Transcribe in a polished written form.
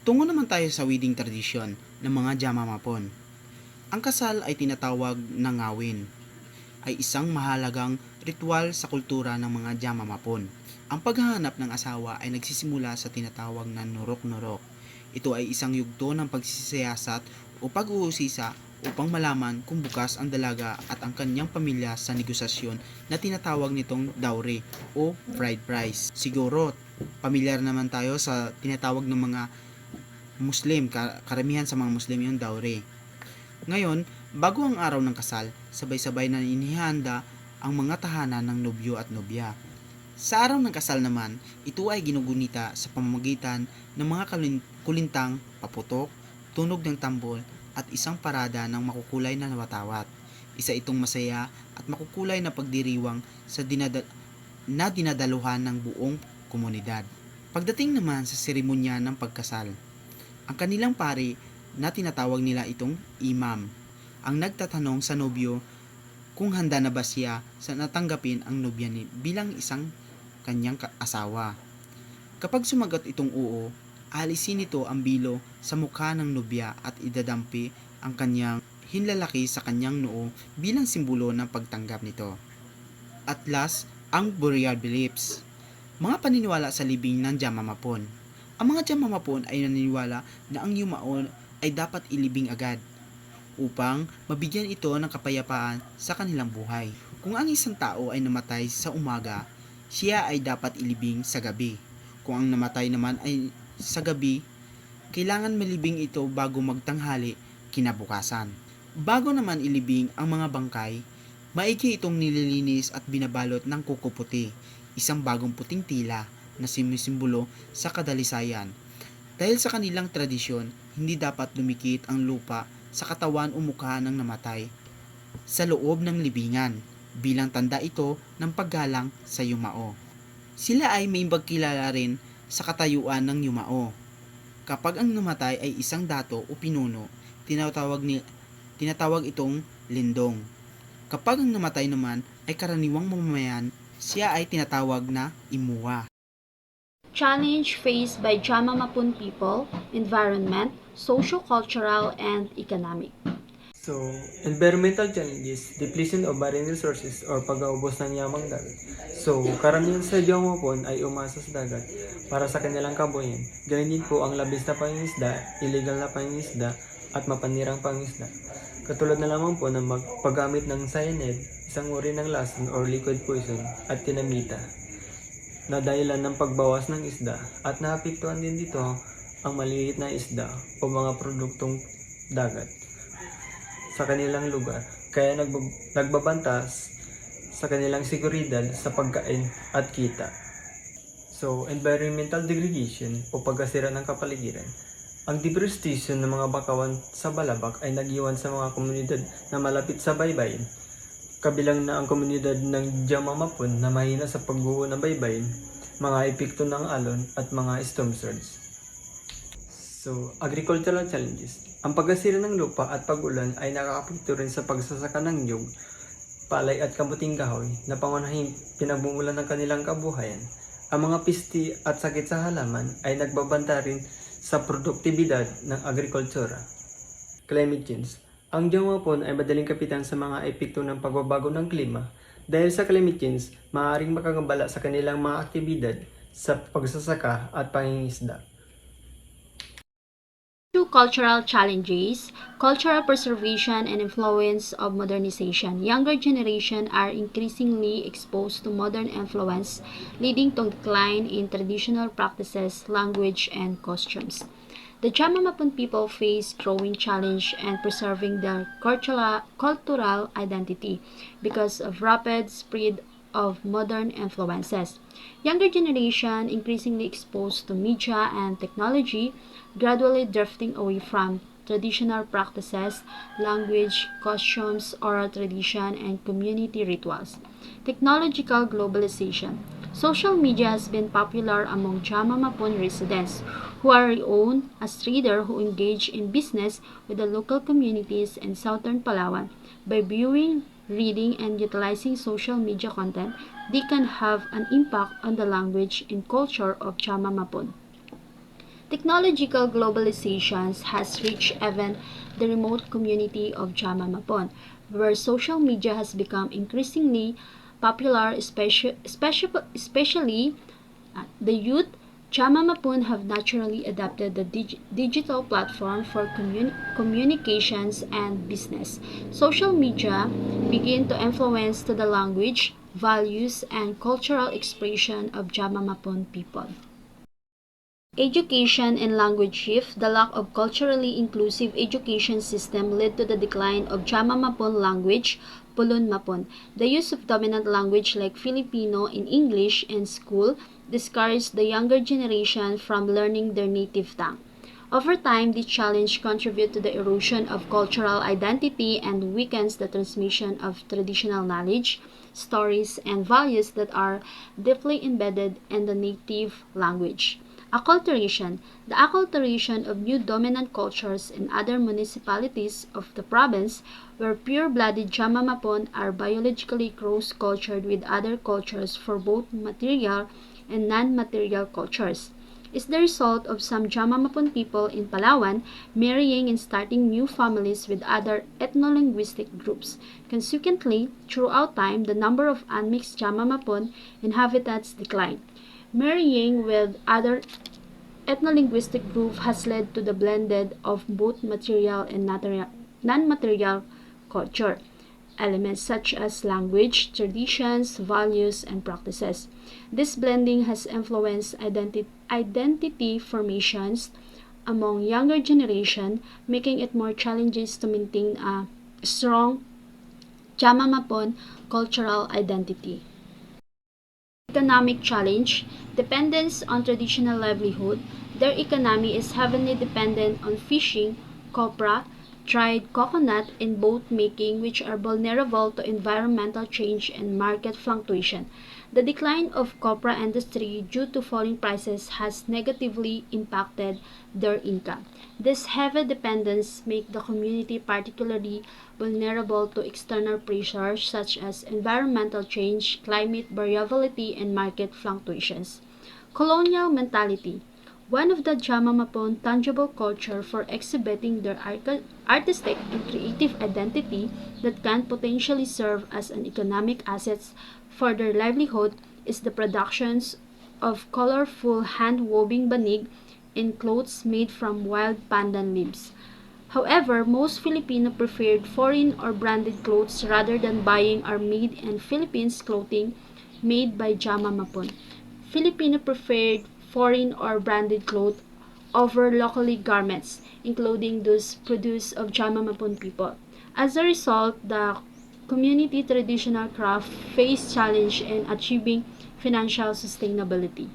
Tungo naman tayo sa wedding tradisyon ng mga Jama Mapun. Ang kasal ay tinatawag na ngawin, ay isang mahalagang ritual sa kultura ng mga Jama Mapun. Ang paghahanap ng asawa ay nagsisimula sa tinatawag na nurok-nurok. Ito ay isang yugto ng pagsisiyasat o pag-uusisa upang malaman kung bukas ang dalaga at ang kanyang pamilya sa negosasyon na tinatawag nitong dowry o bride price. Siguro, pamilyar naman tayo sa tinatawag ng mga Muslim, karamihan sa mga Muslim yung dowry. Ngayon, bago ang araw ng kasal, sabay-sabay na inihanda ang mga tahanan ng nobyo at nobya. Sa araw ng kasal naman, ito ay ginugunita sa pamamagitan ng mga kulintang, paputok, tunog ng tambol, at isang parada ng makukulay na watawat. Isa itong masaya at makukulay na pagdiriwang na dinadaluhan ng buong komunidad. Pagdating naman sa seremonya ng pagkasal, ang kanilang pari na tinatawag nila itong imam, ang nagtatanong sa nobyo kung handa na ba siya sa natanggapin ang nobya bilang isang kanyang asawa. Kapag sumagot itong oo, alisin nito ang bilo sa mukha ng nobya at idadampi ang kanyang hinlalaki sa kanyang noo bilang simbolo ng pagtanggap nito. At last, ang burial beliefs. Mga paniniwala sa libing ng Jama Mapun. Ang mga Jama Mapun ay naniniwala na ang yumao ay dapat ilibing agad upang mabigyan ito ng kapayapaan sa kanilang buhay. Kung ang isang tao ay namatay sa umaga, siya ay dapat ilibing sa gabi. Kung ang namatay naman ay sa gabi, kailangan malibing ito bago magtanghali kinabukasan. Bago naman ilibing ang mga bangkay, maigi itong nililinis at binabalot ng kuko puti, isang bagong puting tila na sumisimbolo sa kadalisayan. Dahil sa kanilang tradisyon, hindi dapat dumikit ang lupa sa katawan o mukha ng namatay sa loob ng libingan, bilang tanda ito ng paggalang sa yumao. Sila ay may magkilala rin sa katayuan ng yumao. Kapag ang namatay ay isang dato o pinuno, tinatawag itong lindong. Kapag ang namatay naman ay karaniwang mamamayan, siya ay tinatawag na imuwa. Challenge faced by Jama Mapun people, environment, socio-cultural, and economic. So, environmental challenges, depletion of marine resources or pag-aubos ng yamang dagat. So, karamihan sa Jama Mapun ay umasa sa dagat para sa kanilang kabuhayan. Ganyan din po ang labis na pangingisda, illegal na pangingisda, at mapanirang pangingisda. Katulad na lamang po ng paggamit ng cyanide, isang uri ng lason or liquid poison, at tinamita, na dahilan ng pagbawas ng isda, at naapektuhan din dito ang maliliit na isda o mga produktong dagat sa kanilang lugar, kaya nagbabantas sa kanilang seguridad sa pagkain at kita. So, environmental degradation o pagkasira ng kapaligiran. Ang deforestation ng mga bakawan sa Balabak ay nag-iwan sa mga komunidad na malapit sa baybayin, kabilang na ang komunidad ng Jama Mapun na mahina sa pagbuo ng baybayin, mga epekto ng alon at mga storm surge. So, agricultural challenges. Ang pagkasira ng lupa at pag-ulan ay nakakapekto rin sa pagsasaka ng niyog, palay at kamuting kahoy na pangunahing pinagmumulan ng kanilang kabuhayan. Ang mga pisti at sakit sa halaman ay nagbabanta rin sa produktibidad ng agrikultura. Climate change. Ang Jama Mapun ay madaling kapitan sa mga epekto ng pagbabago ng klima. Dahil sa climate change, maaaring makagambala sa kanilang mga aktibidad sa pagsasaka at pangingisda. Two cultural challenges, cultural preservation and influence of modernization. Younger generation are increasingly exposed to modern influence, leading to decline in traditional practices, language, and costumes. The Jama Mapun people face growing challenge in preserving their cultural identity because of rapid spread of modern influences. Younger generation increasingly exposed to media and technology, gradually drifting away from traditional practices, language, costumes, oral tradition, and community rituals. Technological globalization. Social media has been popular among Jama Mapun residents who are own as traders who engage in business with the local communities in southern Palawan. By viewing, reading, and utilizing social media content, they can have an impact on the language and culture of Jama Mapun. Technological globalization has reached even the remote community of Jama Mapun, where social media has become increasingly popular, especially the youth. Jama Mapun have naturally adapted the digital platform for communications and business. Social media begin to influence to the language, values, and cultural expression of Jama Mapun people. Education and language shift. The lack of culturally inclusive education system led to the decline of Jama Mapun language, Pulun Mapun. The use of dominant language like Filipino in English in school discouraged the younger generation from learning their native tongue. Over time, this challenge contributes to the erosion of cultural identity and weakens the transmission of traditional knowledge, stories, and values that are deeply embedded in the native language. Acculturation. The acculturation of new dominant cultures in other municipalities of the province, where pure-blooded Jama Mapon are biologically cross-cultured with other cultures for both material and non-material cultures, is the result of some Jama Mapon people in Palawan marrying and starting new families with other ethnolinguistic groups. Consequently, throughout time, the number of unmixed Jama Mapon inhabitants declined. Marrying with other ethnolinguistic group has led to the blended of both material and non-material culture elements such as language, traditions, values, and practices. This blending has influenced identity formations among younger generation, making it more challenging to maintain a strong Jama Mapon cultural identity. Economic challenge. Dependence on traditional livelihood. Their economy is heavily dependent on fishing, copra, dried coconut, and boat making, which are vulnerable to environmental change and market fluctuation. The decline of copra industry due to falling prices has negatively impacted their income. This heavy dependence makes the community particularly vulnerable to external pressures such as environmental change, climate variability, and market fluctuations. Colonial mentality. One of the Jama Mapon tangible culture for exhibiting their artistic and creative identity that can potentially serve as an economic asset for their livelihood is the productions of colorful hand-woven banig in clothes made from wild pandan leaves. However, most Filipino preferred foreign or branded clothes rather than buying our made in Philippines clothing made by Jama Mapon. Filipino preferred foreign or branded clothes over locally garments, including those produced of Jama Mapon people. As a result, the community traditional craft faced challenge in achieving financial sustainability.